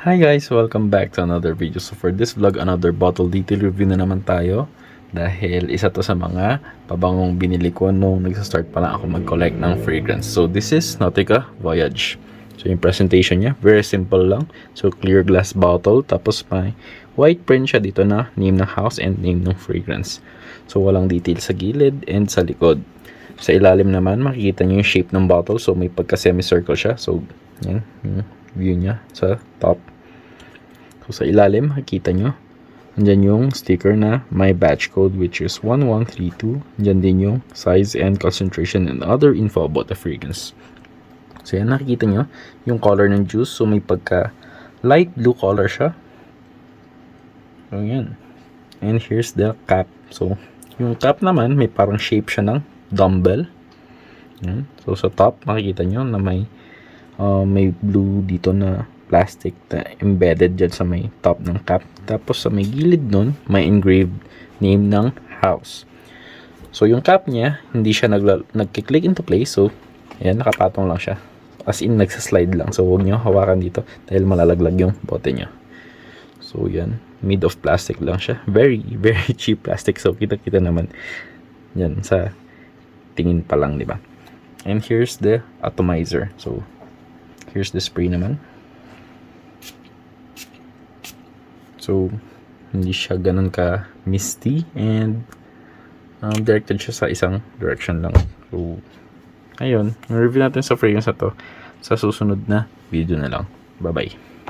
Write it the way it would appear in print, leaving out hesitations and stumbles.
Hi guys! Welcome back to another video. So for this vlog, another bottle detail review na naman tayo. Dahil isa to sa mga pabangong binili ko nung nagsa-start pa lang ako mag-collect ng fragrance. So this is Nautica Voyage. So yung presentation niya, very simple lang. So clear glass bottle, tapos may white print siya dito na name ng house and name ng fragrance. So walang detail sa gilid and sa likod. Sa ilalim naman, makikita niyo yung shape ng bottle. So may pagka semicircle siya. So yan, yung view niya sa top. So sa ilalim, makikita nyo, andyan yung sticker na my batch code, which is 1132. Andyan din yung size and concentration and other info about the fragrance. So yan, nakikita nyo yung color ng juice. So may pagka light blue color siya. So yan. And here's the cap. So yung cap naman, may parang shape siya ng dumbbell. Yan. So sa top, makikita nyo na may blue dito na plastic na embedded dyan sa may top ng cap. Tapos sa may gilid nun, may engraved name ng house. So yung cap niya, hindi siya nagki-click into place. So ayan, nakapatong lang siya. As in, nagsaslide lang. So huwag nyo hawakan dito dahil malalaglag yung bote nyo. So yan, made of plastic lang siya. Very, very cheap plastic. So kita-kita naman yan sa tingin pa lang, di ba? And here's the atomizer. So here's the spray naman. So, hindi siya ganun ka misty and directed siya sa isang direction lang. So, ayun. Review natin sa fragrance na to sa susunod na video na lang. Bye-bye.